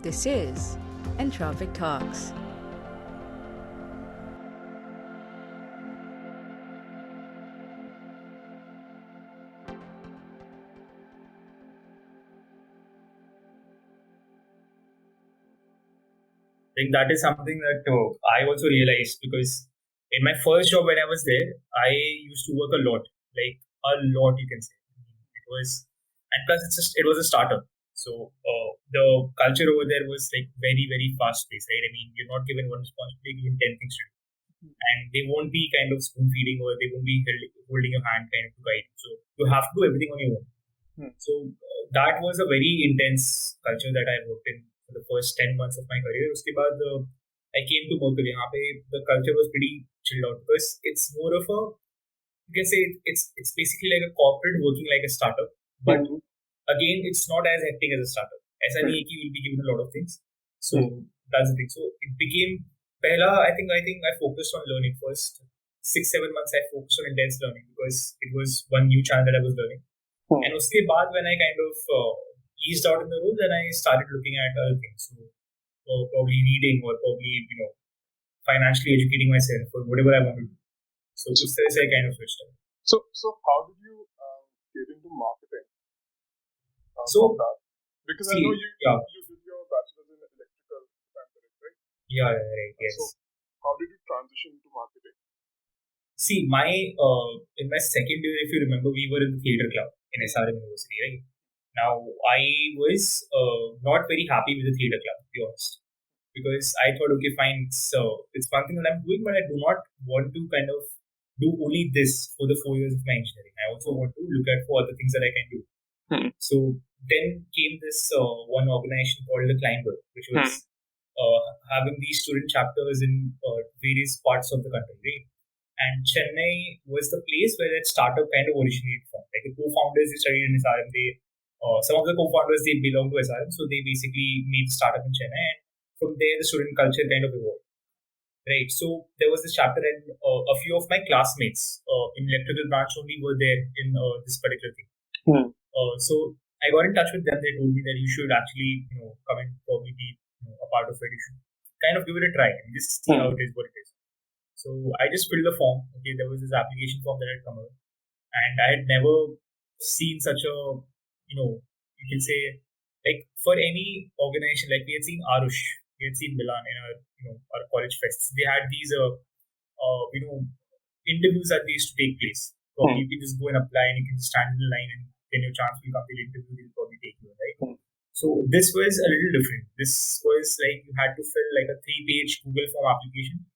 This is Entropic Talks. I think that is something that I also realized because in my first job when I was there, I used to work a lot, like a lot, you can say. It was, and plus it was a startup. So the culture over there was like very, very fast paced, right? I mean, you're not given one responsibility, given 10 things to do. And they won't be kind of spoon feeding or they won't be holding your hand kind of to guide. So you have to do everything on your own. So that was a very intense culture that I worked in for the first 10 months of my career. Uske baad, I came to Marksell. यहाँ पे the culture was pretty chilled out because it's more of a, you can say it's basically like a corporate working like a startup, but again it's not as hectic as a startup. ऐसा नहीं है कि you will be given a lot of things. So that's the thing. So it became पहला I think I focused on learning first 6-7 months. I focused on intense learning because it was one new channel that I was learning. And uske baad, when I kind of eased out in the role, then I started looking at other things. So probably reading or probably, financially educating myself or whatever I want to do. So this is I kind of switched up. So how did you get into marketing So, from that? Because I see, know you did your bachelor's in electrical, if I'm correct, right? Yeah, right, yes. So how did you transition to marketing? See, in my second year, if you remember, we were in the theatre club in SRM University, right? Now, I was not very happy with the theatre club, to be honest, because I thought, okay, fine, it's one thing that I'm doing, but I do not want to kind of do only this for the 4 years of my engineering. I also want to look at for other things that I can do. So then came this one organization called the Climber, which was having these student chapters in various parts of the country, right? And Chennai was the place where that startup kind of originated from. Like the co-founders, they studied in SRM. Some of the co-founders, they belong to SRM, so they basically made the startup in Chennai, and from there the student culture kind of evolved. Right. So there was this chapter, and a few of my classmates in electrical branch only were there in this particular thing. So I got in touch with them. They told me that you should actually, come and probably be a part of it. You should kind of give it a try and just see how it is, what it is. So I just filled the form. Okay, there was this application form that had come out, and I had never seen such a, you can say, like for any organization, like we had seen Arush, we had seen Milan in our college fests. They had these, interviews that they used to take place. Probably you can just go and apply, and you can just stand in the line, and then your chance will come to the interview. They'll probably take you, right? So this was a little different. This was like you had to fill like a 3-page Google form application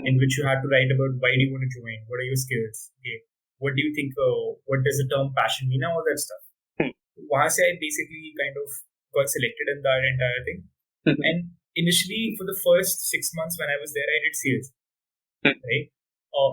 in which you had to write about why do you want to join, what are your skills, okay, what do you think, what does the term passion mean, all that stuff. वहाँ से I basically kind of got selected in that entire thing. And initially, for the first 6 months when I was there, I did sales, right?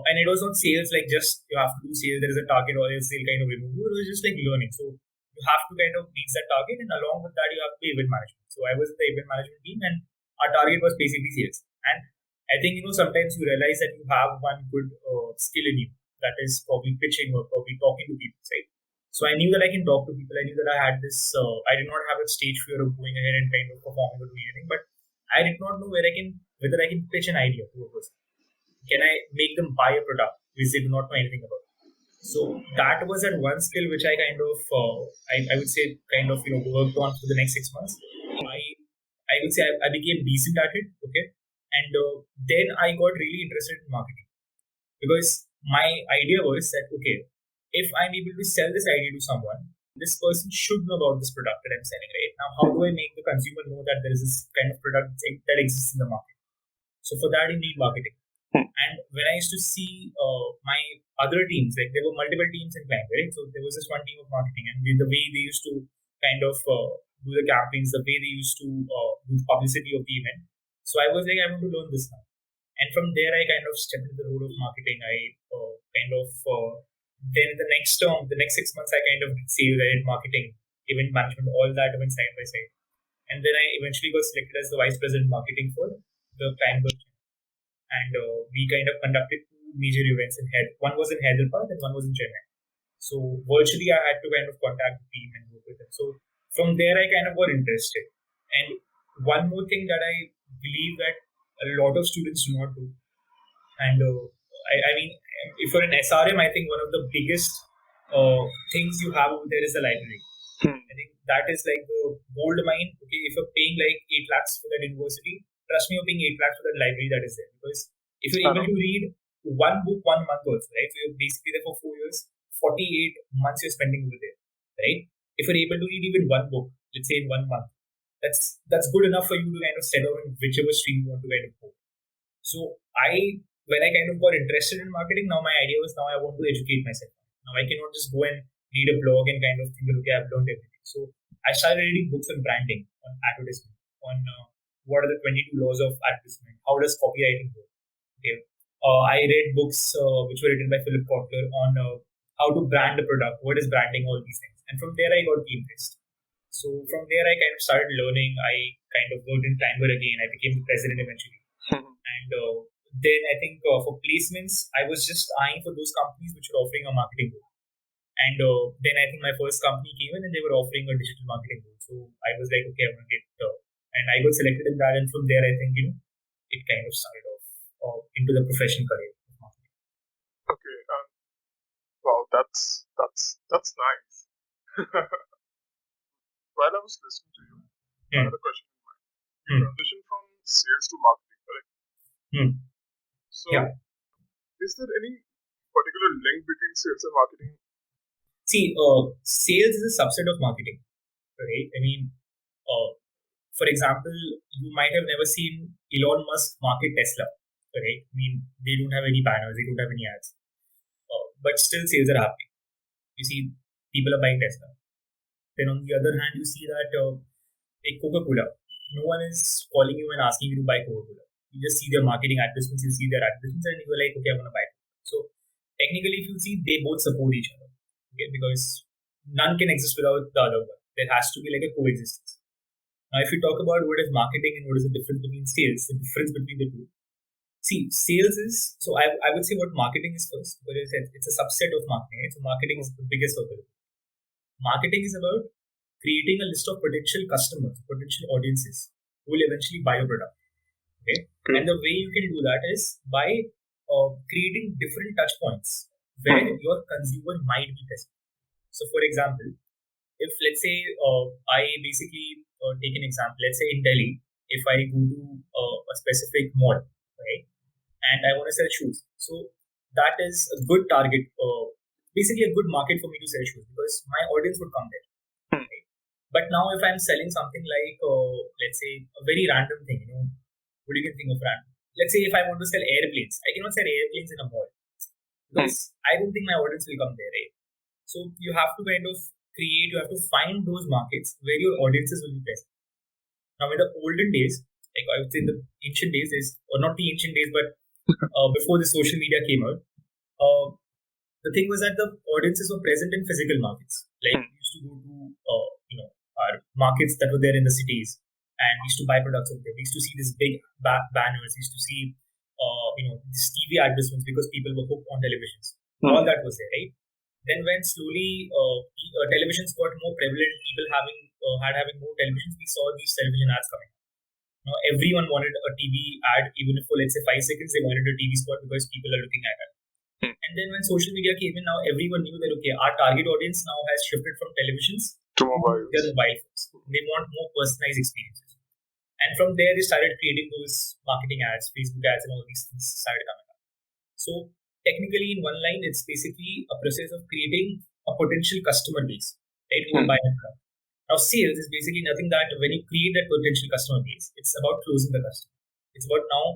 And it was not sales like just you have to do sales, there is a target or else they'll kind of remove you. It was just like learning. So you have to kind of reach that target, and along with that, you have to event management. So I was in the event management team, and our target was basically sales. And I think, sometimes you realize that you have one good skill in you, that is probably pitching or probably talking to people, right? So I knew that I can talk to people. I knew that I had this, I did not have a stage fear of going ahead and kind of performing or doing anything, but I did not know whether I can pitch an idea to a person. Can I make them buy a product which they do not know anything about? So that was that one skill which I kind of, I would say, kind of, worked on for the next 6 months. I would say I became decent at it, okay? And then I got really interested in marketing because my idea was that, okay, if I'm able to sell this idea to someone, this person should know about this product that I'm selling, right? Now, how do I make the consumer know that there is this kind of product that exists in the market? So for that, you need marketing. And when I used to see my other teams, like there were multiple teams in Climb, right? So there was this one team of marketing, and the way they used to kind of do the campaigns, the way they used to do the publicity of the event. So I was like, I want to learn this now. And from there, I kind of stepped into the role of marketing. I then in the next term, the next 6 months, I kind of did sales, I did marketing, event management, all that went side by side. And then I eventually got selected as the vice president marketing for the Climber. And we kind of conducted 2 major events in one was in Hyderabad and one was in Chennai. So virtually, I had to kind of contact the team and work with them. So from there, I kind of got interested. And one more thing that I believe that a lot of students do not do, and I mean, if you're an SRM, I think one of the biggest things you have over there is the library. I think that is like the gold mine. Okay, if you're paying like 8 lakhs for that university, trust me, you're paying 8 lakhs for that library that is there. Because if you're able to read one book 1 month also, right? So you're basically there for 4 years, 48 months you're spending over there, right? If you're able to read even one book, let's say in 1 month, that's good enough for you to kind of settle on whichever stream you want to kind of go. So when I kind of got interested in marketing, now my idea was now I want to educate myself. Now I cannot just go and read a blog and kind of think, okay, I've learned everything. So I started reading books on branding, on advertisement, on what are the 22 laws of advertisement, how does copywriting work. Okay. I read books which were written by Philip Kotler on how to brand a product, what is branding, all these things. And from there I got the interest. So from there I kind of started learning. I kind of worked in Climber again. I became the president eventually. And then I think for placements, I was just eyeing for those companies which were offering a marketing role. And then I think my first company came in and they were offering a digital marketing role. So I was like, okay, I want to get, and I got selected in that. And from there, I think, it kind of started off into the professional career of marketing. Okay. Wow, that's nice. While I was listening to you, another question in mind. You transition from sales to marketing, correct? So, Yeah. Is there any particular link between sales and marketing? See, sales is a subset of marketing, right? I mean, for example, you might have never seen Elon Musk market Tesla, right? I mean, they don't have any banners, they don't have any ads, but still sales are happening. You see, people are buying Tesla. Then on the other hand, you see that like Coca-Cola, no one is calling you and asking you to buy Coca-Cola. You just see their marketing advertisements, you see their advertisements, and you're like, okay, I want to buy it. So technically, if you see, they both support each other, okay? Because none can exist without the other one. There has to be like a coexistence. Now, if you talk about what is marketing and what is the difference between sales, the difference between the two. See, sales is, so I would say what marketing is first, but it's a subset of marketing. Right? So marketing is the biggest of it. Marketing is about creating a list of potential customers, potential audiences who will eventually buy your product. Okay? And the way you can do that is by creating different touch points where your consumer might be present. So, for example, if let's say I basically take an example, let's say in Delhi, if I go to a specific mall, right, and I want to sell shoes, so that is a good target, basically a good market for me to sell shoes because my audience would come there. Right? But now, if I'm selling something like, let's say, a very random thing, what do you can think of random? Let's say if I want to sell airplanes, I cannot sell airplanes in a mall because I don't think my audience will come there, right? So you have to kind of you have to find those markets where your audiences will be present. Now, in the olden days, like I would say in the ancient days, or not the ancient days, but before the social media came out, the thing was that the audiences were present in physical markets. Like we used to go to, our markets that were there in the cities, and we used to buy products over there. We used to see these big banners. We used to see, these TV advertisements because people were hooked on televisions. All that was there, right? Then when slowly televisions got more prevalent, people having more televisions, we saw these television ads coming. Now everyone wanted a TV ad, even if for let's say 5 seconds they wanted a TV spot because people are looking at it. And then when social media came in, now everyone knew that okay, our target audience now has shifted from televisions to mobile phones. They want more personalized experiences. And from there they started creating those marketing ads, Facebook ads, and all these things started coming up. So technically, in one line, it's basically a process of creating a potential customer base, right? Who will buy the product. Now, sales is basically nothing that when you create that potential customer base, it's about closing the customer. It's about now,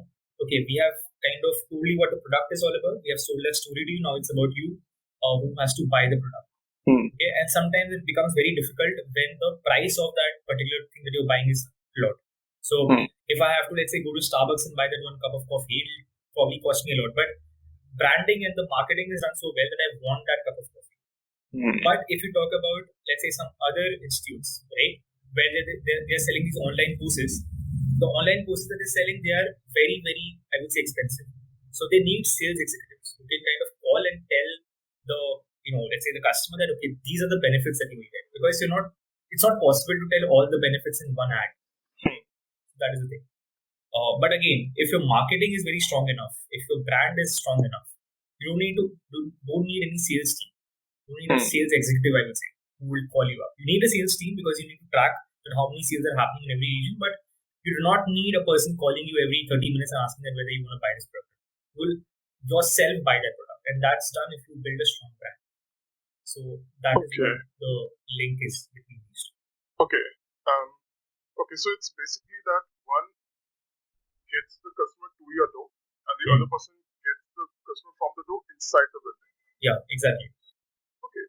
okay, we have kind of told you what the product is all about. We have sold that story to you. Now it's about you who has to buy the product. Okay, and sometimes it becomes very difficult when the price of that particular thing that you're buying is a lot. So if I have to, let's say, go to Starbucks and buy that one cup of coffee, it'll probably cost me a lot. But branding and the marketing is done so well that I want that cup of coffee. But if you talk about, let's say, some other institutes, right, where they're selling these online courses, the online courses that they're selling, they are very, very, I would say, expensive. So they need sales executives who can kind of call and tell the, let's say the customer that, okay, these are the benefits that you will get. Because it's not possible to tell all the benefits in one ad. That is the thing. But again, if your marketing is very strong enough, if your brand is strong enough, you don't need any sales team. You don't need a sales executive, I would say, who will call you up. You need a sales team because you need to track that how many sales are happening in every region, but you do not need a person calling you every 30 minutes and asking them whether you want to buy this product. You will yourself buy that product, and that's done if you build a strong brand. So that is what the link is between these two. Okay. So it's basically that one gets the customer to your door, and the other person gets the customer from the door inside the building. Yeah, exactly. Okay.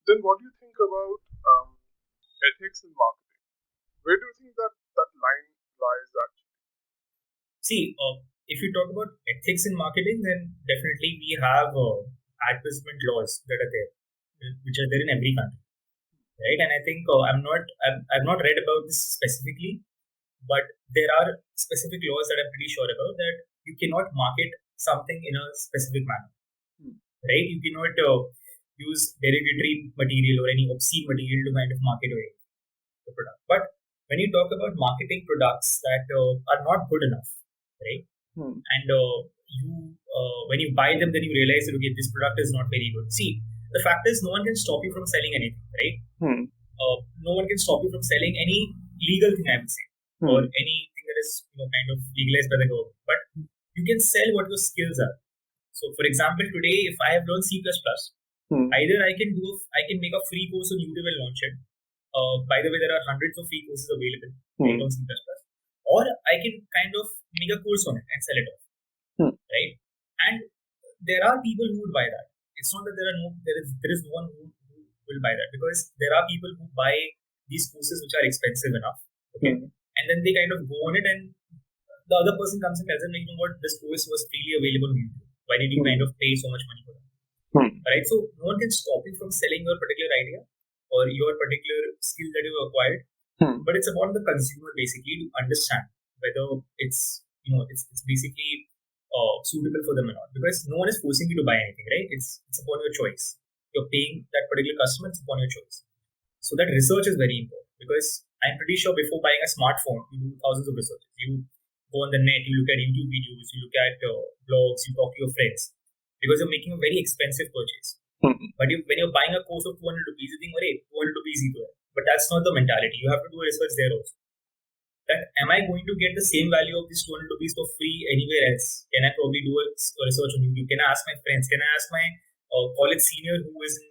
Then what do you think about ethics in marketing? Where do you think that line lies actually? See, if you talk about ethics in marketing, then definitely we have advertisement laws that are there, which are there in every country, right? And I think I've not read about this specifically, but there are specific laws that I'm pretty sure about, that you cannot market something in a specific manner, right? You cannot use derogatory material or any obscene material to kind of market away the product. But when you talk about marketing products that are not good enough, right? And when you buy them, then you realize that okay, this product is not very good. See, the fact is, no one can stop you from selling anything, right? No one can stop you from selling any legal thing, I would say, or anything that is kind of legalized by the government. But you can sell what your skills are. So, for example, today, if I have learned C++, either I can make a free course on YouTube and launch it. By the way, there are hundreds of free courses available right, on C++. Or I can kind of make a course on it and sell it off, right? And there are people who would buy that. It's not that there is no one who will buy that, because there are people who buy these courses which are expensive enough, okay, and then they kind of go on it, and the other person comes and tells them, you know what, this course was freely available on YouTube. Why did you kind of pay so much money for that? Right? So no one can stop you from selling your particular idea or your particular skill that you acquired. But it's about the consumer basically to understand whether it's basically suitable for them or not, because no one is forcing you to buy anything, right? It's upon your choice. You're paying that particular customer, it's upon your choice. So that research is very important, because I'm pretty sure before buying a smartphone, you do thousands of researches. You go on the net, you look at YouTube videos, you look at blogs, you talk to your friends, because you're making a very expensive purchase. But when you're buying a course of 200 rupees, you think, hey, 200 rupees equal. But that's not the mentality. You have to do research there also. That am I going to get the same value of this 200 rupees for free anywhere else? Can I probably do a research on YouTube? Can I ask my friends? Can I ask my college senior who is in,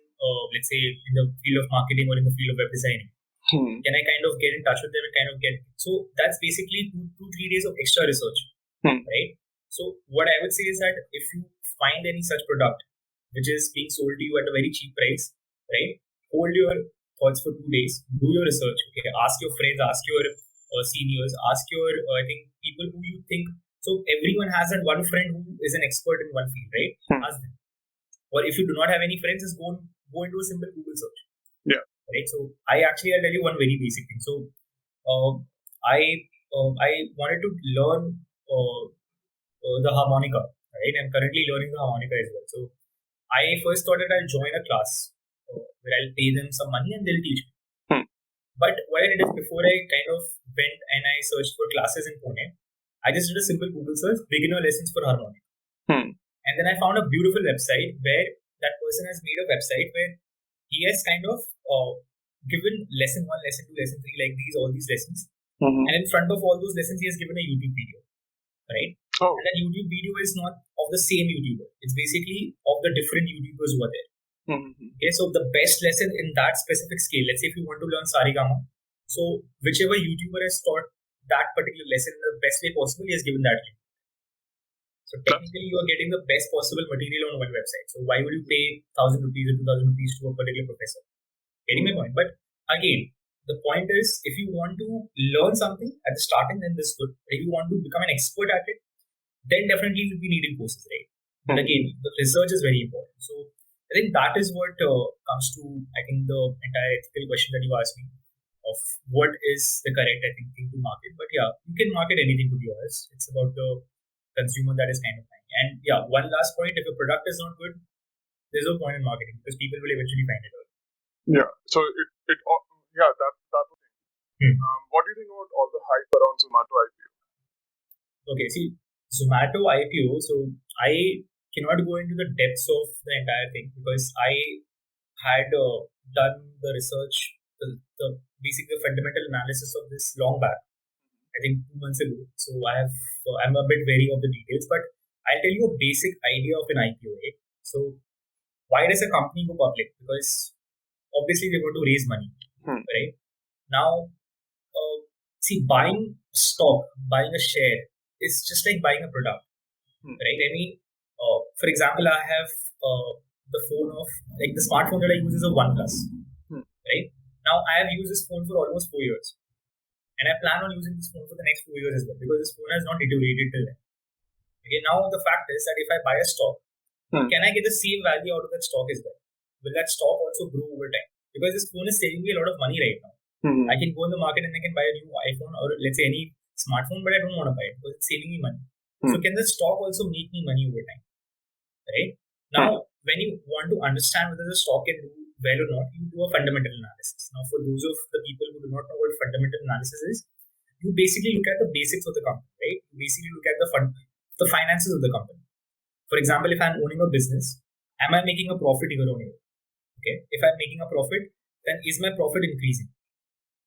let's say, in the field of marketing or in the field of web designing? Can I kind of get in touch with them and kind of get... So that's basically 2-3 days of extra research, right? So what I would say is that if you find any such product which is being sold to you at a very cheap price, right? Hold your thoughts for 2 days, do your research, okay? Ask your friends, ask your seniors, ask your, I think, people who you think... So everyone has that one friend who is an expert in one field, right? Ask them. Or if you do not have any friends, just go into a simple Google search. Yeah. Right. So I'll tell you one very basic thing. So I wanted to learn the harmonica, right? I'm currently learning the harmonica as well. So I first thought that I'll join a class where I'll pay them some money and they'll teach me. But what I did is, before I kind of went and I searched for classes in Pune, I just did a simple Google search, beginner lessons for harmonica. And then I found a beautiful website where that person has made a website where he has kind of given lesson 1, lesson 2, lesson 3, like all these lessons. And in front of all those lessons, he has given a YouTube video, right? And that YouTube video is not of the same YouTuber. It's basically of the different YouTubers who are there. Okay, so the best lesson in that specific scale, let's say if you want to learn Sarigama, so whichever YouTuber has taught that particular lesson in the best way possible, he has given that link. So technically, you are getting the best possible material on one website. So why would you pay 1,000 rupees or 2,000 rupees to a particular professor? Getting my point? But again, the point is, if you want to learn something at the starting, then this is good. If you want to become an expert at it, then definitely you'll be needing courses, right? But again, the research is very important. So I think that is what comes to, I think, the entire ethical question that you asked me of what is the correct, I think, thing to market. But yeah, you can market anything, to be honest. It's about the consumer that is kind of buying. And yeah, one last point, if your product is not good, there's no point in marketing, because people will eventually find it out. Yeah. So that was it. What what do you think about all the hype around Zomato IPO? Okay, see, Zomato IPO. So I cannot go into the depths of the entire thing because I had done the research, the basic the fundamental analysis of this long back. I think 2 months ago. So I'm a bit wary of the details, but I'll tell you a basic idea of an IPO. Right? So why does a company go public? Because obviously they want to raise money, right? Now, see, buying stock, buying a share is just like buying a product, right? I mean, for example, I have the phone of like the smartphone that I use is a OnePlus, right? Now I have used this phone for almost 4 years, and I plan on using this phone for the next 4 years as well because this phone has not deteriorated till then. Okay, now the fact is that if I buy a stock, can I get the same value out of that stock as well? Will that stock also grow over time? Because this phone is saving me a lot of money right now. I can go in the market and I can buy a new iPhone or let's say any smartphone, but I don't want to buy it because it's saving me money. So can the stock also make me money over time? Right? Now, when you want to understand whether the stock can do well or not, you do a fundamental analysis. Now, for those of the people who do not know what fundamental analysis is, you basically look at the basics of the company, right? You basically look at the finances of the company. For example, if I'm owning a business, am I making a profit year on year? Okay. If I'm making a profit, then is my profit increasing?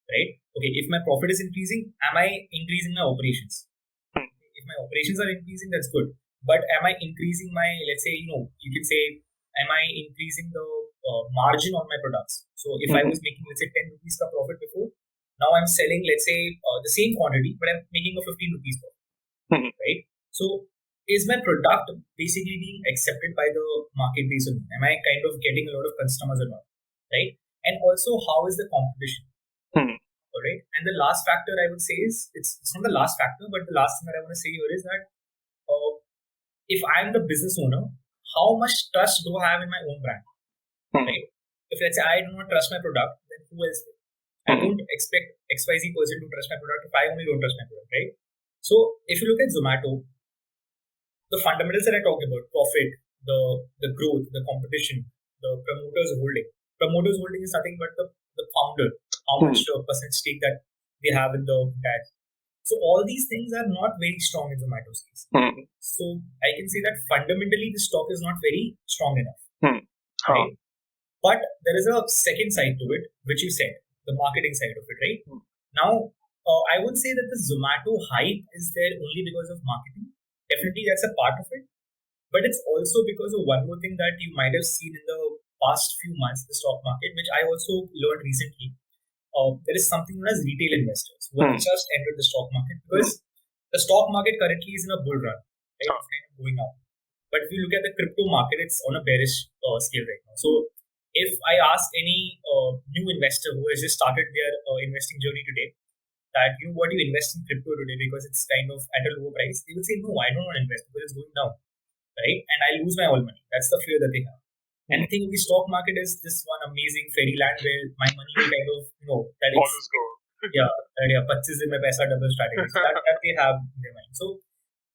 Right? Okay. If my profit is increasing, am I increasing my operations? If my operations are increasing, that's good. But am I increasing my, let's say, you can say, am I increasing the margin on my products? So if I was making, let's say, 10 rupees ka profit before, now I'm selling, let's say, the same quantity, but I'm making a 15 rupees profit, right? So is my product basically being accepted by the market base or not? Am I kind of getting a lot of customers or not, right? And also, how is the competition? All right. And the last factor I would say is, it's not the last factor, but the last thing that I want to say here is that if I'm the business owner, how much trust do I have in my own brand? Right? If let's say I do not trust my product, then who else will? I don't expect XYZ person to trust my product if I only don't trust my product, right? So if you look at Zomato, the fundamentals that I talked about, profit, the growth, the competition, the promoters holding. Promoters holding is nothing but the founder, how much percent stake that they have in the tag. So all these things are not very strong in Zomato's case. So I can say that fundamentally the stock is not very strong enough. Right? But there is a second side to it, which you said, the marketing side of it, right? Now, I would say that the Zomato hype is there only because of marketing. Definitely that's a part of it. But it's also because of one more thing that you might have seen in the past few months, the stock market, which I also learned recently. There is something known as retail investors who have just entered the stock market because the stock market currently is in a bull run, right? It's kind of going up. But if you look at the crypto market, it's on a bearish scale right now. So if I ask any new investor who has just started their investing journey today, that what do you invest in crypto today because it's kind of at a lower price, they would say, no, I don't want to invest because it's going down, right? And I lose my all money. That's the fear that they have. And I think the stock market is this one amazing fairyland where my money will kind of, that it's, Always go. yeah, 25 mein paisa double strategy. So that they have in their mind. So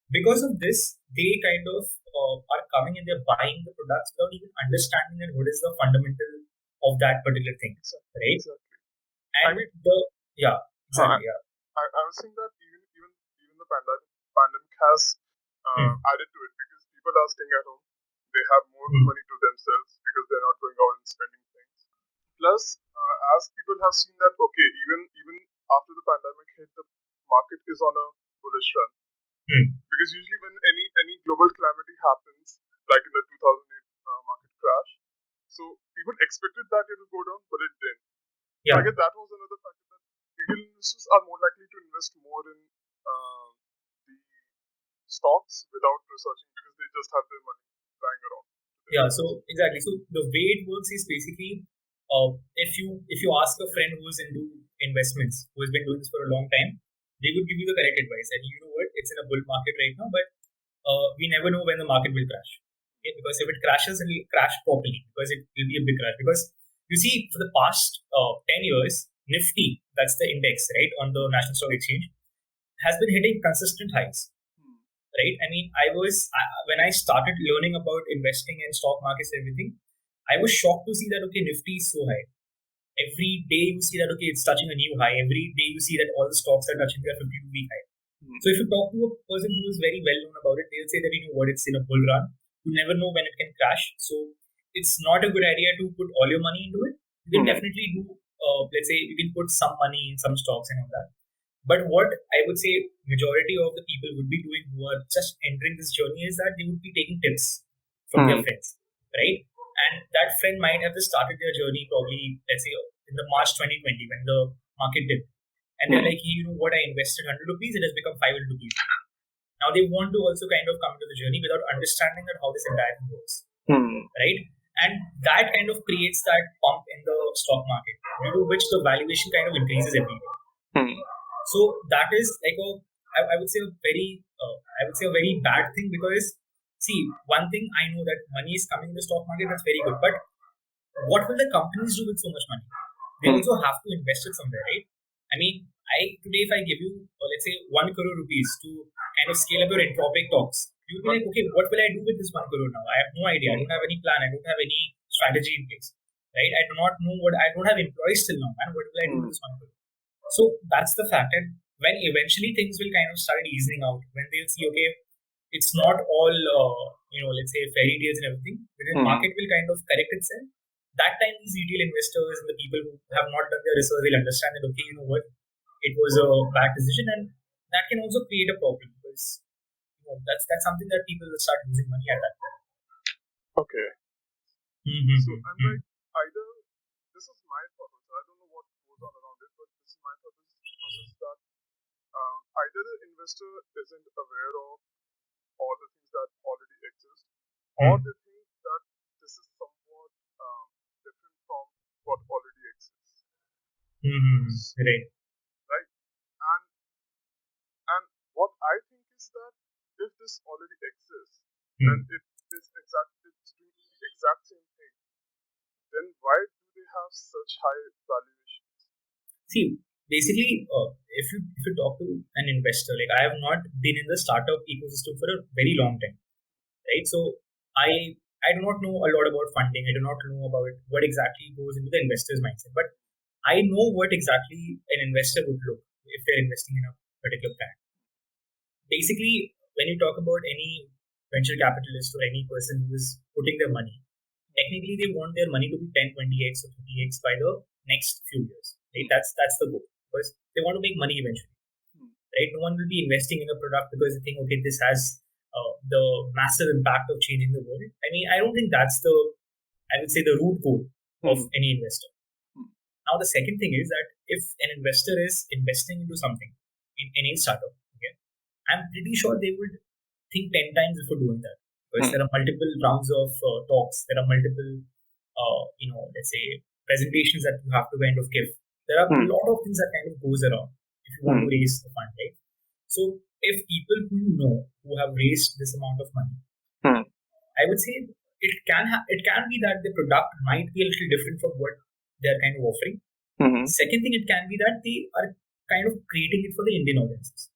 because of this, they kind of are coming and they're buying the products without even understanding that what is the fundamental of that particular thing, right? Exactly. And I mean, exactly. I was saying that even the pandemic has added to it because people are staying at home. They have more money to themselves because they're not going out and spending things. Plus, as people have seen that even after the pandemic hit, the market is on a bullish run. Because usually when any global calamity happens, like in the 2008 market crash, so people expected that it would go down, but it didn't. Yeah. So I guess that was another factor that retail investors are more likely to invest more in the stocks without researching because they just have their money lying around. Yeah, so exactly. So the way it works is basically, if you ask a friend who's into investments, who has been doing this for a long time, they would give you the correct advice. And you know what? It's in a bull market right now, but we never know when the market will crash. Okay? Because if it crashes, it will crash properly because it will be a big crash. Because you see, for the past 10 years, Nifty, that's the index, right, on the National Stock Exchange, has been hitting consistent highs. Right? I mean, when I started learning about investing and stock markets and everything, I was shocked to see that, okay, Nifty is so high. Every day you see that okay, it's touching a new high. Every day you see that all the stocks are touching their 52-week high. So if you talk to a person who is very well known about it, they'll say that you know what, it's in a bull run. You never know when it can crash. So it's not a good idea to put all your money into it. You can definitely do, let's say, you can put some money in some stocks and all that. But what I would say majority of the people would be doing who are just entering this journey is that they would be taking tips from their friends, right? And that friend might have just started their journey probably, let's say, in the March 2020 when the market dipped. And they're like, hey, you know what, I invested 100 rupees, it has become 500 rupees. Now they want to also kind of come to the journey without understanding that how this entire thing works, right? And that kind of creates that pump in the stock market, due to which the valuation kind of increases every day. So that is like I would say a very, a very bad thing, because see, one thing I know that money is coming in the stock market, that's very good. But what will the companies do with so much money? They also have to invest it somewhere, right? I mean, today if I give you, let's say 1 crore rupees to kind of scale up your Entropic talks, you'll be like, okay, what will I do with this 1 crore now? I have no idea. I don't have any plan. I don't have any strategy in place, right? I do not know I don't have employees till now, man. What will I do with this 1 crore? So that's the fact. And when eventually things will kind of start easing out, when they'll see, okay, it's not all, let's say fairy tales and everything, then the market will kind of correct itself. That time, these retail investors and the people who have not done their research will understand that, okay, you know what, it was a bad decision, and that can also create a problem, because that's something that people will start losing money at that point. Okay. So I'm like, either this is my thought. I don't know what goes on around it, but this is my thought process that either the investor isn't aware of all the things that already exist, or they think that this is somewhat different from what already exists. Right. Right. And what I think is that if this already exists, and if it's doing the exact same thing, then why do they have such high valuations? See, basically, if you talk to an investor, like I have not been in the startup ecosystem for a very long time, right? So I do not know a lot about funding. I do not know about what exactly goes into the investor's mindset, but I know what exactly an investor would look if they're investing in a particular brand. Basically, when you talk about any venture capitalist or any person who is putting their money, technically they want their money to be 10, 20x or 30x by the next few years. Right? That's the goal, because they want to make money eventually. Right? No one will be investing in a product because they think, okay, this has the massive impact of changing the world. I mean, I don't think that's I would say, the root goal of any investor. Now, the second thing is that if an investor is investing into something in any startup, okay, I'm pretty sure they would think 10 times before doing that, because there are multiple rounds of talks. There are multiple, let's say, presentations that you have to kind of give. There are a lot of things that kind of goes around if you want to raise the fund, right? So if people who you know who have raised this amount of money, I would say it can be that the product might be a little different from what they're kind of offering. Second thing, it can be that they are kind of creating it for the Indian audiences,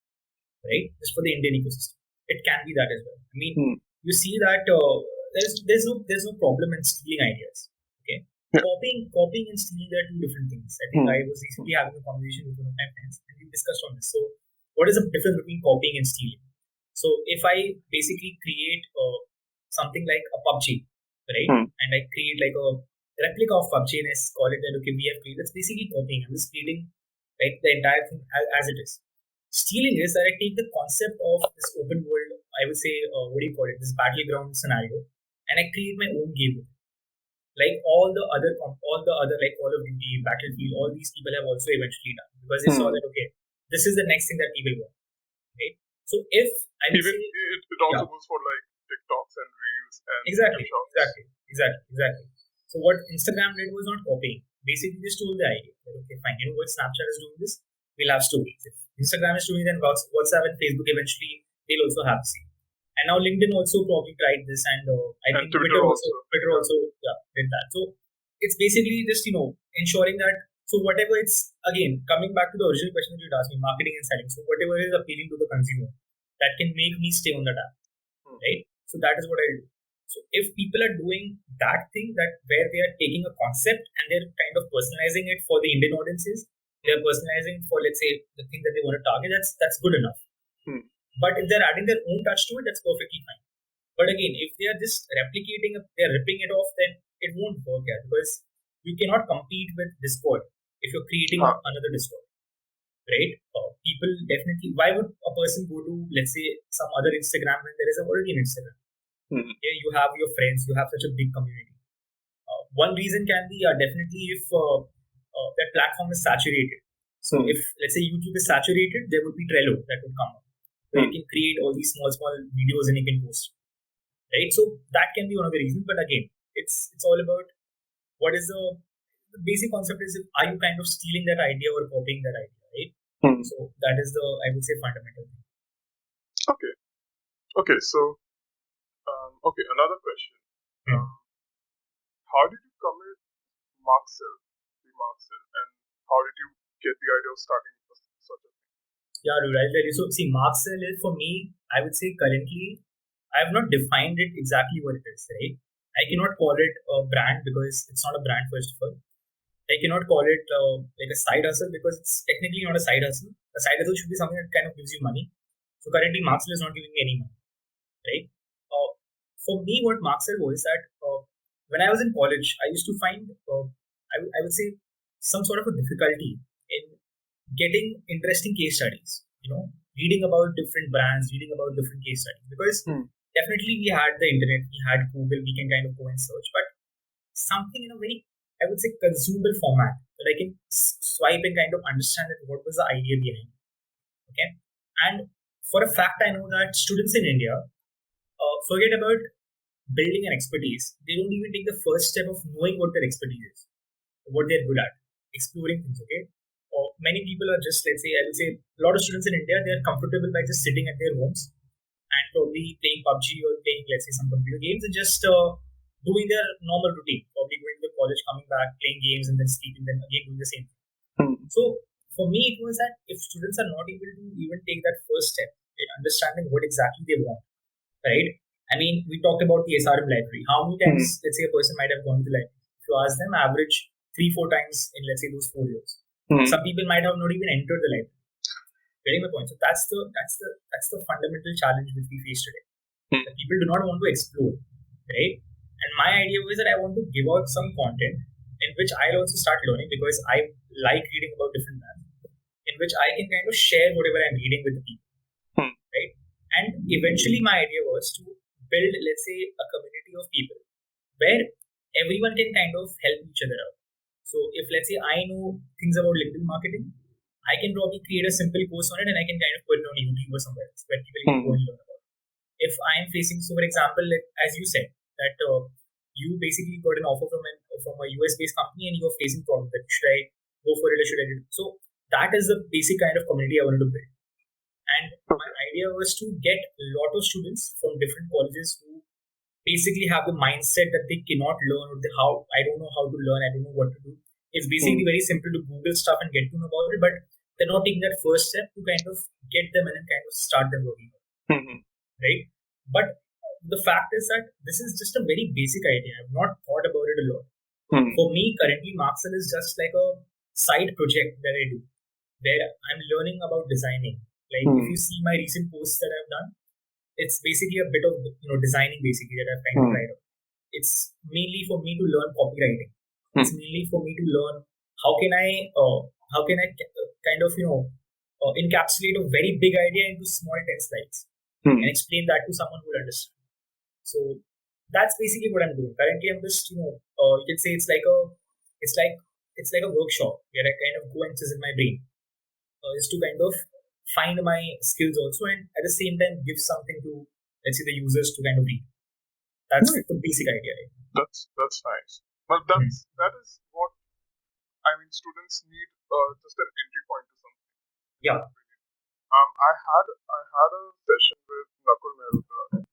right? Just for the Indian ecosystem. It can be that as well. I mean, you see that there's no problem in stealing ideas. Okay, copying and stealing are two different things. I think I was recently having a conversation with one of my friends, and we discussed on this. So, what is the difference between copying and stealing? So, if I basically create something like a PUBG, right, and I create like a replica of PUBG and I call it that, okay, we have created, that's basically copying. I'm just creating like the entire thing as it is. Stealing is that I take the concept of this open world, I would say, what do you call it, this battleground scenario, and I create my own game with it. Like all the other like Call of Duty, Battlefield, all these people have also eventually done, because they saw that, okay, this is the next thing that people want, right? So if I would say, it also goes for like TikToks and Reels and exactly. So what Instagram did was not copying. Basically, they stole the idea. Like, okay, fine. You know what? Snapchat is doing this. We'll have stories. If Instagram is doing it, then WhatsApp and Facebook eventually they'll also have the same. And now LinkedIn also probably tried this, and I think Twitter also did that. So it's basically just ensuring that. So whatever it's, again, coming back to the original question that you asked me, marketing and selling. So whatever is appealing to the consumer, that can make me stay on that app, right? So that is what I do. So if people are doing that thing, that where they are taking a concept and they're kind of personalizing it for the Indian audiences, they're personalizing for, let's say, the thing that they want to target, that's good enough. But if they're adding their own touch to it, that's perfectly fine. But again, if they are just replicating, they're ripping it off, then it won't work out, because you cannot compete with Discord if you're creating another Discord, right? People definitely. Why would a person go to, let's say, some other Instagram when there is already an Instagram? Yeah, you have your friends, you have such a big community. One reason can be definitely if that platform is saturated. So if, let's say, YouTube is saturated, there would be Trello that would come up, where you can create all these small videos and you can post, right? So that can be one of the reasons. But again, it's all about what is the basic concept is, are you kind of stealing that idea or copying that idea, right? So that is the, I would say, fundamental thing. Okay. So another question. How did you commit Marksell, and how did you get the idea of starting such a thing? Yeah, dude, I'll tell you. So, see, Marksell is, for me, I would say currently, I have not defined it exactly what it is, right? I cannot call it a brand because it's not a brand, first of all. I cannot call it like a side hustle because it's technically not a side hustle. A side hustle should be something that kind of gives you money. So currently, Marksell is not giving me any money, right? For me, what Marksell was that when I was in college, I used to find, I would say, some sort of a difficulty in getting interesting case studies. Reading about different brands, reading about different case studies. Because definitely we had the internet, we had Google, we can kind of go and search, but something in a very, I would say, consumable format that I can swipe and kind of understand that what was the idea behind it. Okay. And for a fact, I know that students in India forget about building an expertise. They don't even take the first step of knowing what their expertise is, what they're good at, exploring things. Okay. Or many people are just, let's say, I would say, a lot of students in India, they are comfortable by just sitting at their homes and probably playing PUBG or playing, let's say, some computer games and just doing their normal routine, probably going to college, coming back, playing games, and then sleeping, then again doing the same thing. So for me, it was that if students are not able to even take that first step in understanding what exactly they want, right? I mean, we talked about the SRM library. How many times, let's say, a person might have gone to the library? If you ask them, average 3-4 times in, let's say, those 4 years. Some people might have not even entered the library. Getting my point. So that's the fundamental challenge which we face today. That people do not want to explore, right? And my idea was that I want to give out some content in which I'll also start learning, because I like reading about different brands, in which I can kind of share whatever I'm reading with the people, right? And eventually, my idea was to build, let's say, a community of people where everyone can kind of help each other out. So if, let's say, I know things about LinkedIn marketing, I can probably create a simple course on it and I can kind of put it on YouTube or somewhere else where people can go and learn about it. If I am facing, so for example, like, as you said, that you basically got an offer from a US-based company and you're facing problems, that should I go for it or should I do it? So that is the basic kind of community I wanted to build. And my idea was to get a lot of students from different colleges who basically have the mindset that they cannot learn, or I don't know how to learn, I don't know what to do. It's basically very simple to Google stuff and get to know about it, but they're not taking that first step to kind of get them and then kind of start them working. Right? But the fact is that this is just a very basic idea. I've not thought about it a lot. For me, currently, Marksell is just like a side project that I do, where I'm learning about designing. Like, if you see my recent posts that I've done, it's basically a bit of designing basically that I've kind of tried out. It's mainly for me to learn copywriting. It's mainly for me to learn how can I kind of encapsulate a very big idea into small 10 slides and explain that to someone who will understand. So that's basically what I'm doing. Currently, I'm just you can say it's like a workshop where I kind of go and chisel my brain, is to kind of find my skills also, and at the same time give something to, let's say, the users to kind of read. That's the basic idea. Right? That's nice. But that is what I mean. Students need just an entry point to something. Yeah. I had a session with Nakul Mehrotra.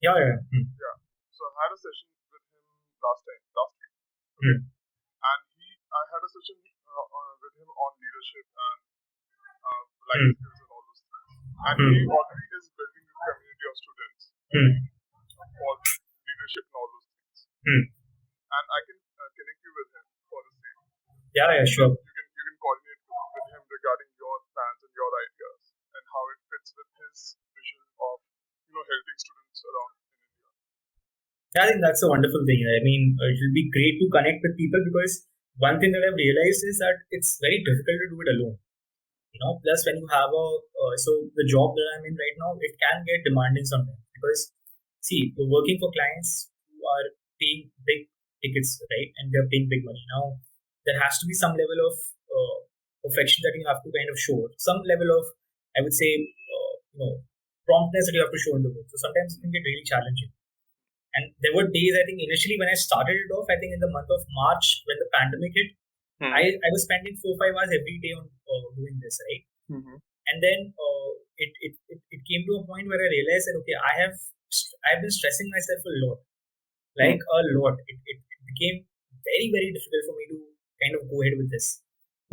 Yeah. Yeah. So I had a session with him last week. Okay. And I had a session with him on leadership and life skills and all those things. And he already is building a community of students for leadership and all those things. Hmm. And I can connect you with him for the same. Yeah, sure. You can coordinate with him regarding your plans and your ideas and how it fits with his vision of helping students around in India. Yeah, I think that's a wonderful thing. I mean, it will be great to connect with people because one thing that I've realized is that it's very difficult to do it alone. Plus when you have so the job that I'm in right now, it can get demanding sometimes because see, you're working for clients who are paying big tickets, right? And they're paying big money. Now, there has to be some level of perfection that you have to kind of show, some level of, I would say, promptness that you have to show in the work. So sometimes it can get really challenging. And there were days, I think, initially when I started it off, I think in the month of March, when the pandemic hit, I was spending 4-5 hours every day on doing this, right? And then it came to a point where I realized that, okay, I've been stressing myself a lot, like a lot. It became very, very difficult for me to kind of go ahead with this.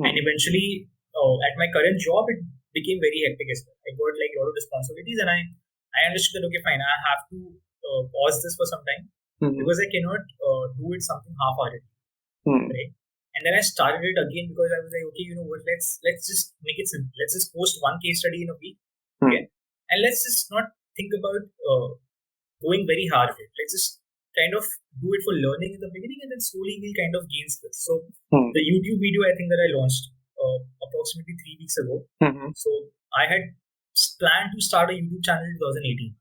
And eventually, at my current job, it became very hectic as well. I got like a lot of responsibilities, and I understood that, okay, fine, I have to pause this for some time because I cannot do it something half-hearted, right? And then I started it again because I was like, okay, you know what? Let's just make it simple. Let's just post one case study in a week, okay? And let's just not think about going very hard at it. Let's just kind of do it for learning in the beginning, and then slowly we'll kind of gain skills. So the YouTube video, I think that I launched approximately 3 weeks ago. So I had planned to start a YouTube channel in 2018.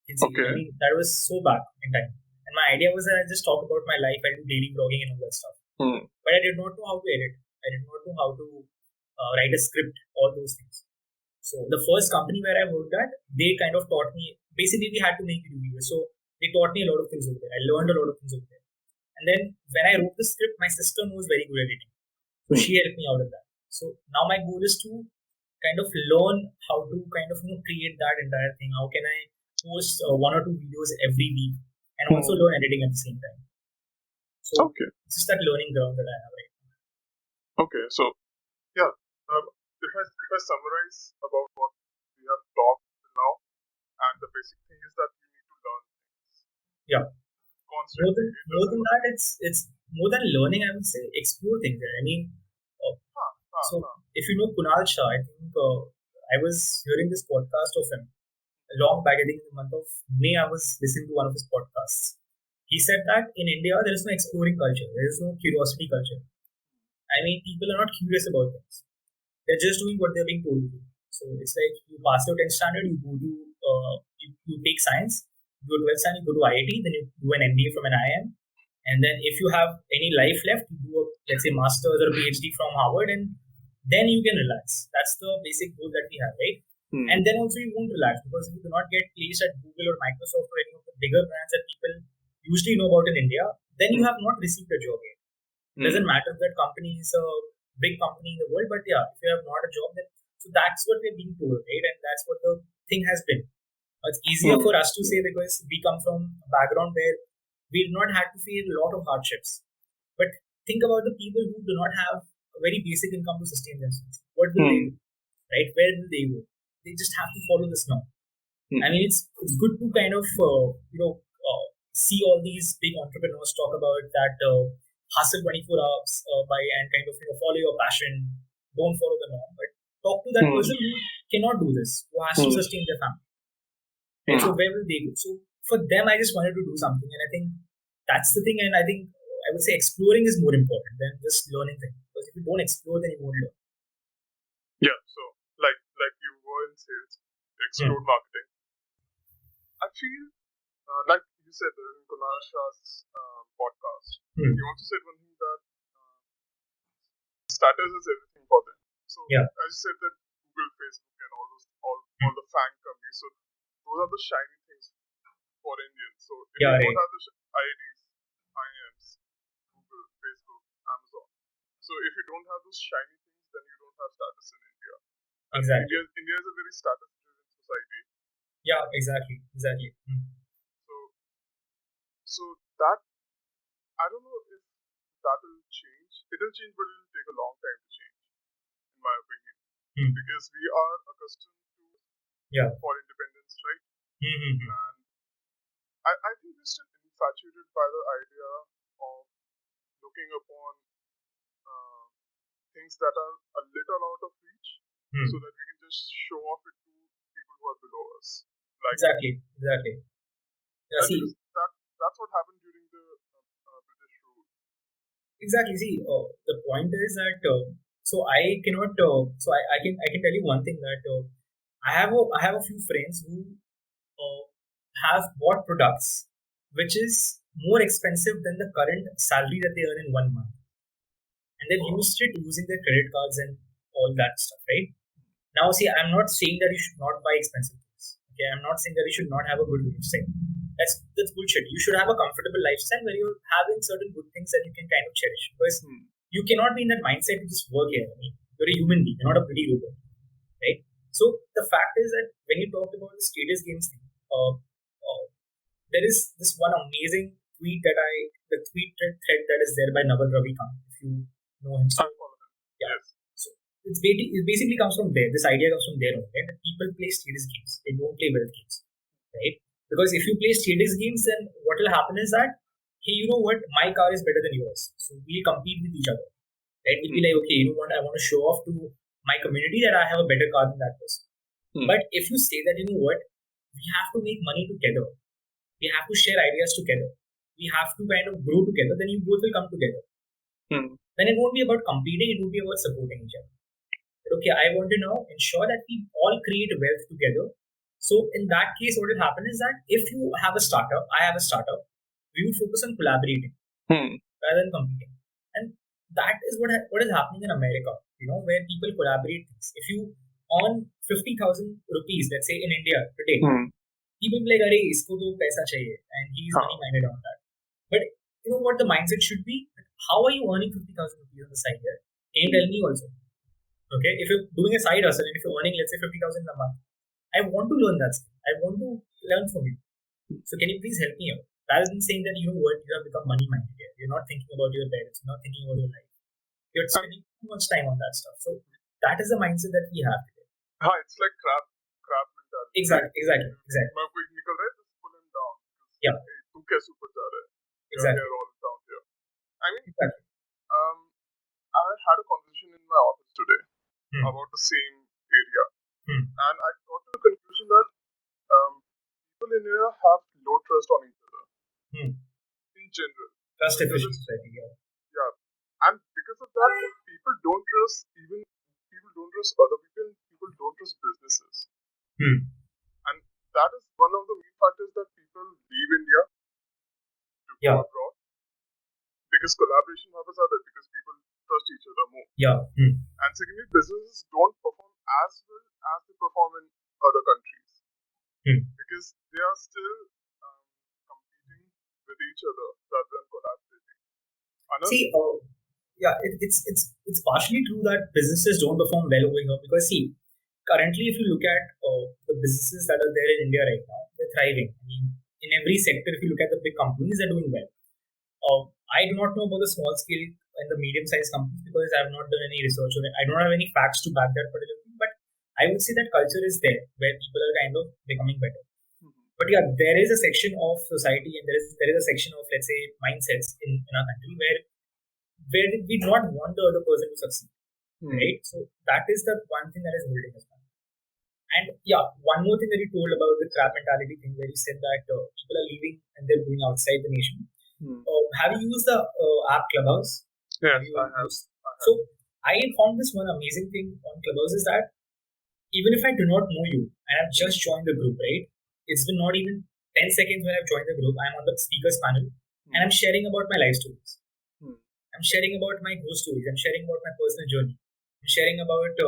You can see, Okay. I mean, that was so back in time. And my idea was that I just talk about my life, I do daily blogging and all that stuff. But I did not know how to edit. I did not know how to write a script, all those things. So the first company where I worked at, they kind of taught me, basically we had to make video videos. So they taught me a lot of things over there. I learned a lot of things over there. And then when I wrote the script, my sister was very good at editing. So she helped me out in that. So now my goal is to kind of learn how to kind of create that entire thing. How can I post 1 or 2 videos every week and also learn editing at the same time. So it's just that learning ground that I have right now. Okay, so yeah, if I summarize about what we have talked now, and the basic thing is that you need to learn things. Yeah. Constantly. More than that, it's more than learning. I would say explore things. I mean, so if you know Kunal Shah, I think I was hearing this podcast of him long back. I think in the month of May, I was listening to one of his podcasts. He said that in India, there is no exploring culture. There is no curiosity culture. I mean, people are not curious about things. They're just doing what they're being told to do. So it's like you pass your 10th standard, you go to, you take science, you go to 12th standard, you go to IIT, then you do an MBA from an IIM. And then if you have any life left, you do a, let's say, master's or a PhD from Harvard, and then you can relax. That's the basic goal that we have, right? And then also you won't relax because if you do not get placed at Google or Microsoft or any of the bigger brands that people usually know about in India, then you have not received a job yet. It doesn't matter if that company is a big company in the world, but yeah, if you have not a job, then so that's what we're being told, right? And that's what the thing has been. It's easier for us to say because we come from a background where we've not had to face a lot of hardships. But think about the people who do not have a very basic income to sustain themselves. What will they do? Right? Where will they go? They just have to follow this now. I mean, it's good to kind of see all these big entrepreneurs talk about that hustle 24 hours by and kind of follow your passion, don't follow the norm, but talk to that person who cannot do this, who has to sustain their family. Right? So where will they go? So for them, I just wanted to do something, and I think that's the thing. And I think I would say exploring is more important than just learning things, because if you don't explore, then you won't learn. Yeah. So like you were in sales, explore marketing. I feel like you said in Kunal Shah's podcast, he also said one thing that status is everything for them. So I said that Google, Facebook, and all the FANG companies. So those are the shiny things for Indians. So if you don't have the IITs, IIMs, Google, Facebook, Amazon. So if you don't have those shiny things, then you don't have status in India. And exactly. India is a very status-driven society. Yeah, exactly. So that, I don't know if that will change. It will change, but it will take a long time to change, in my opinion. Because we are accustomed to for independence, right? And I think we're still infatuated by the idea of looking upon uh, things that are a little out of reach, so that we can just show off it to people who are below us. Exactly. Yeah, see, Because that's what happened during the British rule. exactly. See, the point is that so I cannot. I can tell you one thing that I have a few friends who uh, have bought products which is more expensive than the current salary that they earn in 1 month, and they've used it using their credit cards and all that stuff, right? Now, see, I'm not saying that you should not buy expensive things. Okay, I'm not saying that you should not have a good lifestyle. That's bullshit. You should have a comfortable lifestyle where you're having certain good things that you can kind of cherish. Because you cannot be in that mindset to just work here. I mean, you're a human being. You're not a pretty robot, right? So the fact is that when you talked about the status games thing, there is this one amazing tweet the tweet thread that is there by Naval Ravikant, if you know him. So, yeah. So it basically comes from there. This idea comes from there only, right? That people play status games. They don't play wealth games, right? Because if you play status games, then what will happen is that, hey, you know what? My car is better than yours. So we'll compete with each other. Right? We'll be like, okay, you know what? I want to show off to my community that I have a better car than that person. But if you say that, you know what? We have to make money together. We have to share ideas together. We have to kind of grow together. Then you both will come together. Then it won't be about competing. It will be about supporting each other. But okay, I want to now ensure that we all create wealth together. So in that case, what will happen is that if you have a startup, I have a startup, we will focus on collaborating rather than competing. And that is what is happening in America, where people collaborate things. If you earn 50,000 rupees, let's say in India today, people will be like, "Arey, isko to paisa chahiye," and he's money minded on that. But you know what the mindset should be? How are you earning 50,000 rupees on the side here? Can you tell me also? Okay, if you're doing a side hustle and if you're earning, let's say, 50,000 a month, I want to learn that skill. I want to learn from you. So can you please help me out? Rather than saying that, you know what, you have become money minded here. You're not thinking about your parents. You're not thinking about your life. You're spending too much time on that stuff. So that is the mindset that we have today. It's like crab mentality. Exactly. मैं कोई निकल रहा है, just pull him down. Yeah. तू कैसे ऊपर जा रहा है? Exactly. You're all down here. I mean, Exactly. I had a conversation in my office today about the same area, and I got to the conclusion that people in India have low trust on each other in general. Trust efficient society. Yeah, and because of that, people don't trust other people. People don't trust businesses, and that is one of the main factors that people leave India to go abroad. Because collaboration happens are there because people trust each other more. And secondly, businesses don't perform as well as they perform in other countries because they are still competing with each other rather than collaborating. See, it's partially true that businesses don't perform well over here because currently if you look at the businesses that are there in India right now, they're thriving. I mean, in every sector, if you look at the big companies, they're doing well. I do not know about the small scale and the medium sized companies because I have not done any research or I don't have any facts to back that particular thing. But I would say that culture is there where people are kind of becoming better. But yeah, there is a section of society and there is a section of, let's say, mindsets in our country where we do not want the other person to succeed. Right? So that is the one thing that is holding us back. And yeah, one more thing that you told about the crab mentality thing where you said that people are leaving and they're going outside the nation. Have you used the app Clubhouse? Yes, I have. So I found this one amazing thing on Clubhouse is that even if I do not know you and I've just joined the group, right? It's been not even 10 seconds when I've joined the group. I'm on the speakers panel and I'm sharing about my life stories. I'm sharing about my ghost stories. I'm sharing about my personal journey. I'm sharing about,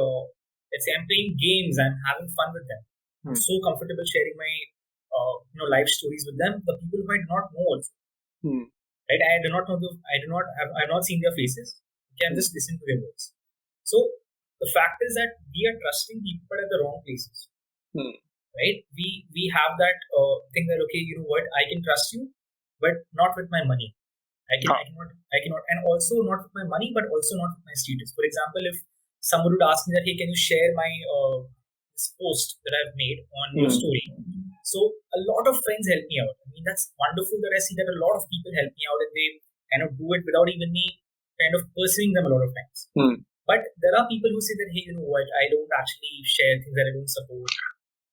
let's say, I'm playing games. I'm having fun with them. I'm so comfortable sharing my, life stories with them. The people who I do not know also. Right? I do not know. I have not seen their faces. Okay, I'm just listening to their words. So the fact is that we are trusting people at the wrong places. Right? We have that thing that, okay, you know what, I can trust you, but not with my money. I cannot, and also not with my money, but also not with my status. For example, if someone would ask me that, hey, can you share my this post that I've made on your story? So a lot of friends help me out. I mean, that's wonderful that I see that a lot of people help me out and they kind of do it without even me kind of pursuing them a lot of times. But there are people who say that, hey, you know what, I don't actually share things that I don't support.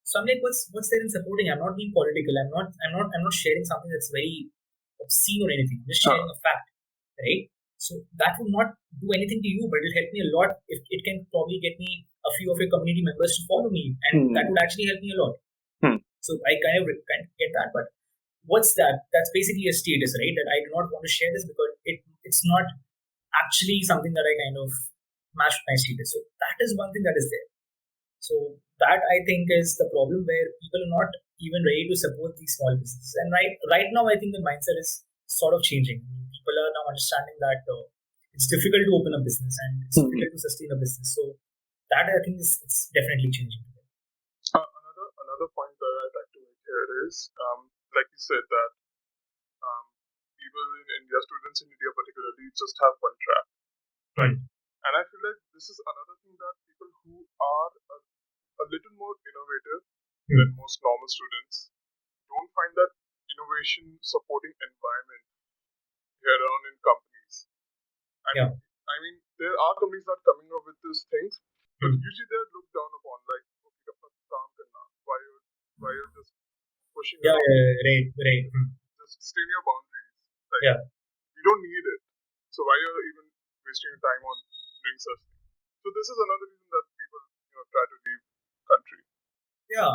So I'm like, what's there in supporting? I'm not being political. I'm not sharing something that's very obscene or anything. I'm just sharing a fact, right? So that would not do anything to you, but it'll help me a lot if it can probably get me a few of your community members to follow me, and that would actually help me a lot. So I kind of get that, but what's that? That's basically a status, right? That I do not want to share this because it's not actually something that I kind of match my status. So that is one thing that is there. So that I think is the problem where people are not even ready to support these small businesses. And right now, I think the mindset is sort of changing. People are now understanding that it's difficult to open a business and it's difficult to sustain a business. So that I think is it's definitely changing. Another point that I'd like to make here is, like you said, that people in India, students in India particularly, just have one track, right? And I feel like this is another thing that people who are a little more innovative than most normal students don't find that innovation supporting environment here around in companies. And I mean, there are companies that are coming up with these things, but usually they're looked down upon, like, okay, why you're just pushing it right. just stay in your boundaries. Like, you don't need it. So why you're even wasting your time on doing such things? So this is another reason that people try to leave country. Yeah,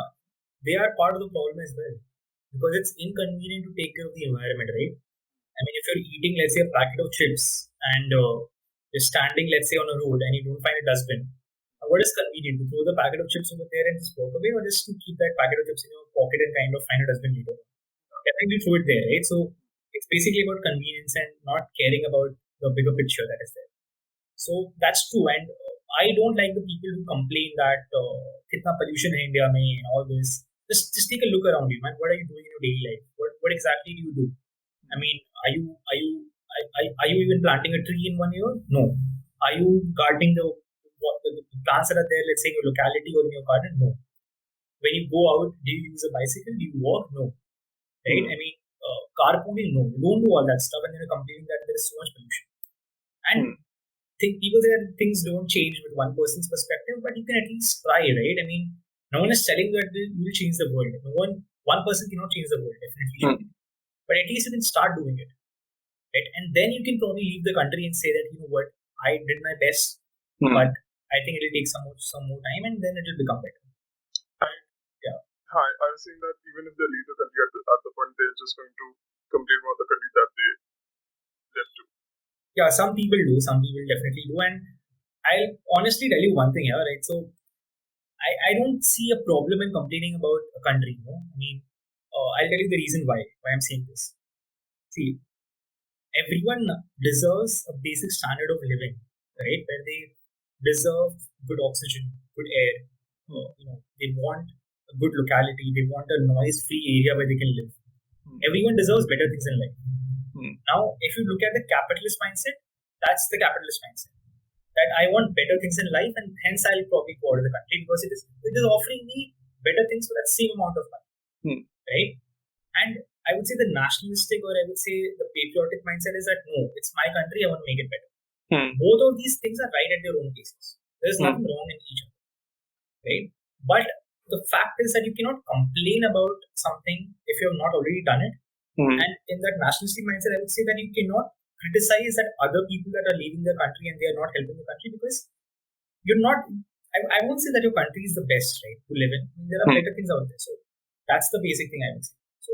they are part of the problem as well because it's inconvenient to take care of the environment, right? I mean, if you're eating, let's say, a packet of chips and you're standing, let's say, on a road and you don't find a dustbin, what is convenient to throw the packet of chips over there and just walk away, or just to keep that packet of chips in your pocket and kind of find a dustbin later? Definitely throw it there, right? So it's basically about convenience and not caring about the bigger picture that is there. So that's true, and I don't like the people who complain that kitna pollution hai India mein and all this. Just take a look around you, man. What are you doing in your daily life? What exactly do you do? I mean, are you even planting a tree in 1 year? No. Are you gardening the plants that are there, let's say in your locality or in your garden? No. When you go out, do you use a bicycle? Do you walk? No. Right? I mean, carpooling? No. You don't do all that stuff, and then you're complaining that there is so much pollution. And people say that things don't change with one person's perspective, but you can at least try, right? I mean, no one is telling that you will change the world. One person cannot change the world, definitely. But at least you can start doing it, right? And then you can probably leave the country and say that, you know what, I did my best, but I think it will take some more time, and then it will become better. Hi, I was saying that even if they leave the country at the point, they're just going to complain about the country that they left to. Yeah, some people do. Some people definitely do. And I'll honestly tell you one thing here, right? So I don't see a problem in complaining about a country. I mean, I'll tell you the reason why I'm saying this. See, everyone deserves a basic standard of living, right? Where they deserve good oxygen, good air. They want a good locality. They want a noise-free area where they can live. Everyone deserves better things in life. Now, if you look at the capitalist mindset, that's the capitalist mindset. That I want better things in life, and hence I'll probably go out of the country because it is offering me better things for that same amount of money, right? And I would say the nationalistic, or I would say the patriotic mindset is that no, it's my country, I want to make it better. Both of these things are right at their own places. There's nothing wrong in each other, right? But the fact is that you cannot complain about something if you have not already done it. And in that nationalistic mindset, I would say that you cannot criticize that other people that are leaving the country and they are not helping the country because you're not. I won't say that your country is the best, right, to live in. I mean, there are better things out there. So that's the basic thing I would say. So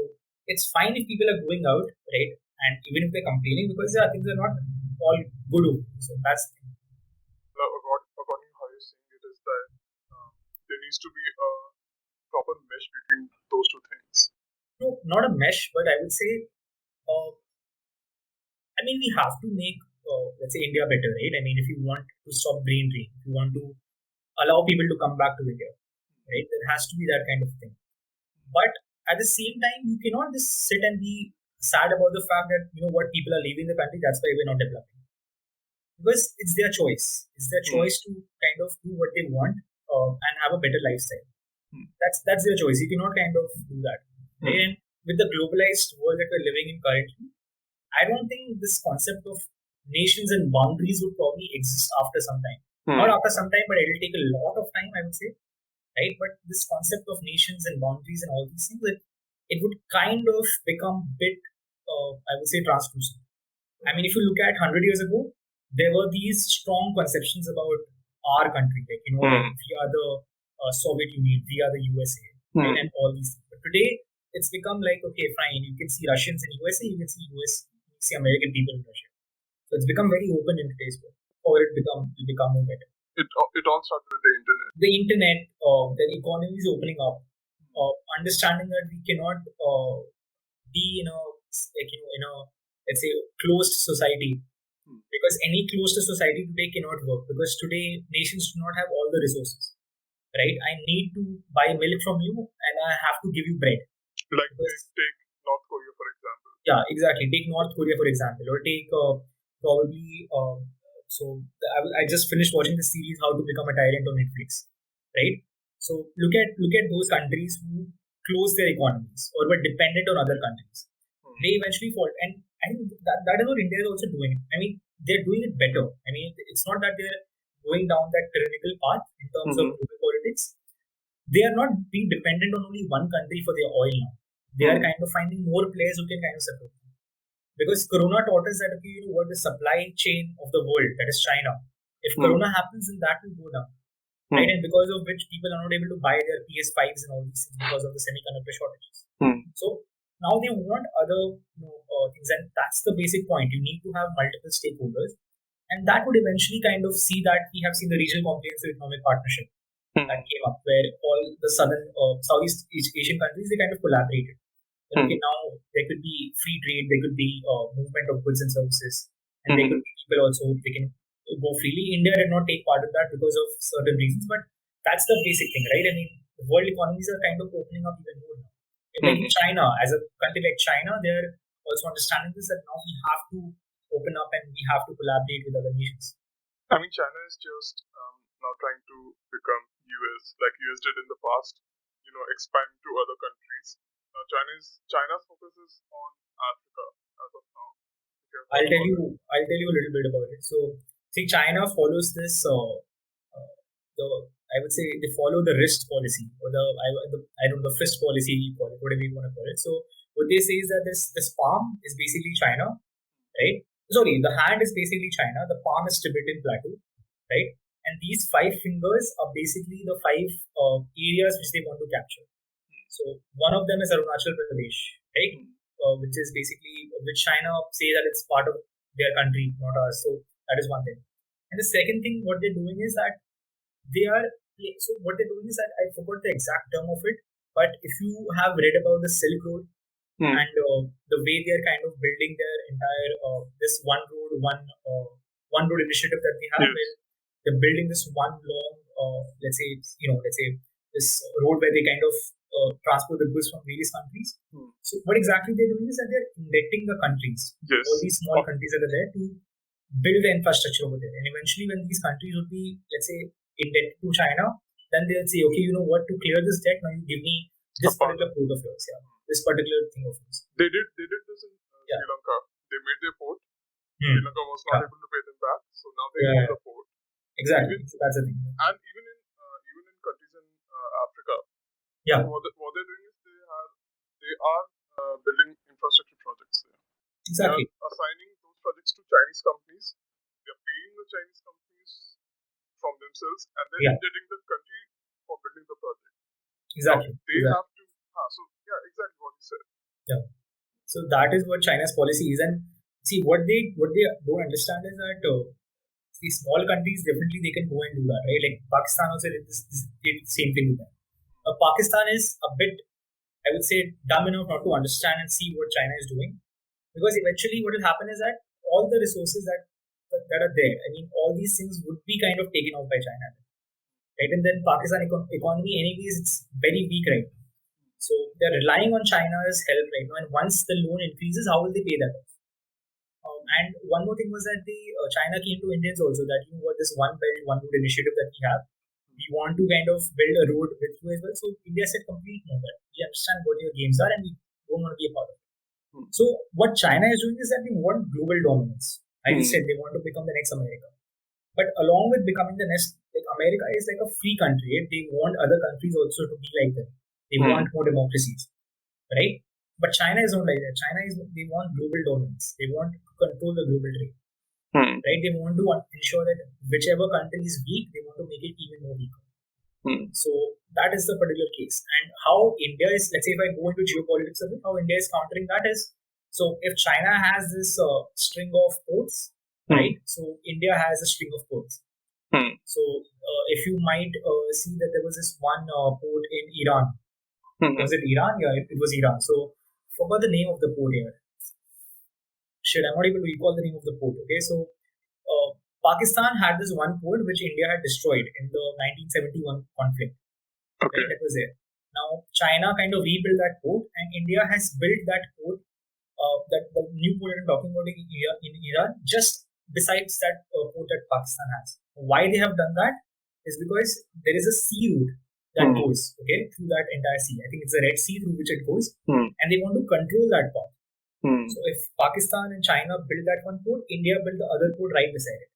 it's fine if people are going out, right, and even if they're complaining because things are not all good. So that's the thing. According to how you're saying it, is that there needs to be a proper mesh between those two things. No, not a mesh, but I would say, I mean, we have to make, let's say, India better, right? I mean, if you want to stop brain drain, if you want to allow people to come back to India, right, there has to be that kind of thing. But at the same time, you cannot just sit and be sad about the fact that, people are leaving the country, that's why we're not developing. Because it's their choice. It's their choice to kind of do what they want and have a better lifestyle. That's their choice. You cannot kind of do that. Right? And with the globalized world that we're living in currently, I don't think this concept of nations and boundaries would probably exist after some time. Not after some time, but it'll take a lot of time, I would say. Right? But this concept of nations and boundaries and all these things, it would kind of become a bit, I would say, translucent. I mean, if you look at 100 years ago, there were these strong conceptions about our country, like, like we are the Soviet Union, we are the USA, right? And all these things. But today, it's become like, okay, fine, you can see Russians in USA, you can see you can see American people in Russia. So it's become very open in today's world, or it will become more better. It all started with the internet. The internet, the economy is opening up, understanding that we cannot be in a, like, in a, let's say, closed society, because any closed society today cannot work, because today nations do not have all the resources, right? I need to buy milk from you and I have to give you bread. Like, take North Korea, for example. Yeah, exactly. Take North Korea, for example, or take probably. I just finished watching the series How to Become a Tyrant on Netflix, right? So look at those countries who closed their economies or were dependent on other countries. They eventually fall, and I think that is what India is also doing. I mean, they're doing it better. I mean, it's not that they're going down that tyrannical path in terms of global politics. They are not being dependent on only one country for their oil now. They are kind of finding more players who can kind of support them. Because Corona taught us that, okay, what the supply chain of the world, that is China. If Corona happens, then that will go down. Right? And because of which people are not able to buy their PS5s and all these things because of the semiconductor shortages. So now they want other things, and that's the basic point. You need to have multiple stakeholders, and that would eventually kind of see that we have seen the Regional Comprehensive Economic Partnership that came up, where all the Southeast Asian countries, they kind of collaborated. Okay, now there could be free trade, there could be movement of goods and services, and there could be people also, they can go freely. India did not take part in that because of certain reasons, but that's the basic thing, right? I mean, the world economies are kind of opening up even more now. Like China, as a country like China, they're also understanding this, that now we have to open up and we have to collaborate with other nations. I mean, China is just now trying to become US, like US did in the past, expand to other countries. China's focus is on Africa as of now. I'll tell you a little bit about it. So, see, China follows this. I would say they follow the RIST policy, or the FIST policy, you call it, whatever you want to call it. So, what they say is that this palm is basically China, right? Sorry, the hand is basically China. The palm is Tibetan Plateau, right? And these 5 fingers are basically the 5 areas which they want to capture. So one of them is Arunachal Pradesh, right? Which is basically, which China say that it's part of their country, not ours. So that is one thing. And the second thing, what they're doing is that I forgot the exact term of it, but if you have read about the Silk Road and the way they are kind of building their entire this one road initiative that they have, where they're building this one long, let's say this road where they kind of transport the goods from various countries. So what exactly they're doing is that they're indebting the countries, all these small countries that are there, to build the infrastructure over there. And eventually, when these countries would be, let's say, indebted to China, then they'll say, okay, you know what, to clear this debt, now you give me this particular port of yours, this particular thing of yours. They did this in Sri Lanka. They made their port. Sri Lanka was not able to pay them back, so now they own the port. Exactly. So that's the thing. And even in countries in Africa, what they're doing is they are building infrastructure projects there. Exactly. They are assigning those projects to Chinese companies. They are paying the Chinese companies from themselves, and then indebting the country for building the project. Exactly. Now, they have to. Exactly what you said. Yeah. So that is what China's policy is, and see what they don't understand is that these small countries, definitely they can go and do that, right? Like Pakistan also did the same thing with them. Pakistan is a bit, I would say, dumb enough not to understand and see what China is doing, because eventually what will happen is that all the resources that are there, I mean, all these things would be kind of taken out by China, right? And then Pakistan economy, anyways, it's very weak right now. So they're relying on China's help right now, and once the loan increases, how will they pay that off? And one more thing was that China came to Indians also, that this one belt, one road initiative that we have, we want to kind of build a road with you as well. So India said complete no, that we understand what your games are and we don't want to be a part of it. So what China is doing is that they want global dominance. Like I said, they want to become the next America. But along with becoming the next, like America is like a free country. Right? They want other countries also to be like them. They want more democracies, right? But China is not like that. China is they want global dominance. They want to control the global trade, right? They want to ensure that whichever country is weak, they want to make it even more weaker. So that is the particular case. And how India is, let's say, if I go into geopolitics of it, how India is countering that is, so if China has this string of ports, right? So India has a string of ports. So if you might see that there was this one port in Iran. Was it Iran? Yeah, it was Iran. So forgot the name of the port here. Shit, I'm not able to recall the name of the port. Okay, so Pakistan had this one port which India had destroyed in the 1971 conflict. Okay. Right, that was there. Now China kind of rebuilt that port, and India has built that port. That the new port I'm talking about in Iran, just besides that port that Pakistan has. Why they have done that is because there is a sea route that goes through that entire sea. I think it's the Red Sea through which it goes, and they want to control that part. So if Pakistan and China build that one port, India build the other port right beside it,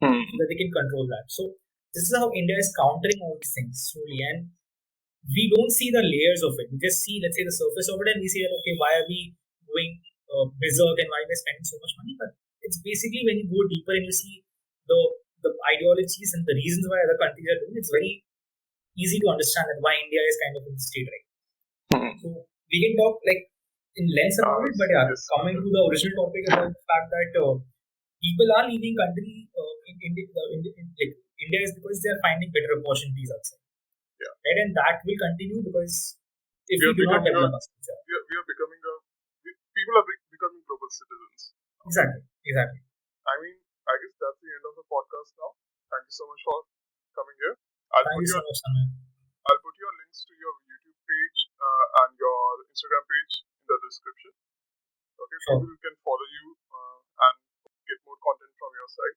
so that they can control that. So this is how India is countering all these things slowly, and we don't see the layers of it. We just see, let's say, the surface of it, and we say, okay, why are we going berserk and why are we spending so much money? But it's basically when you go deeper and you see the ideologies and the reasons why other countries are doing it, it's very easy to understand that why India is kind of in the state right. So we can talk like in length about it, but yeah, coming to the original topic about the fact that people are leaving country India is because they are finding better opportunities outside. Yeah. Right, and that will continue because if we do not develop ourselves, we are becoming people are becoming global citizens. Exactly. I mean, I guess that's the end of the podcast now. Thank you so much for coming here. Thank you so much, Samir. I'll put your links to your YouTube page and your Instagram page in the description. Okay, Sure. People can follow you and get more content from your side.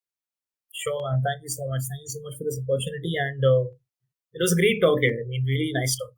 Sure, man. Thank you so much. Thank you so much for this opportunity, and it was a great talk here. I mean, really nice talk.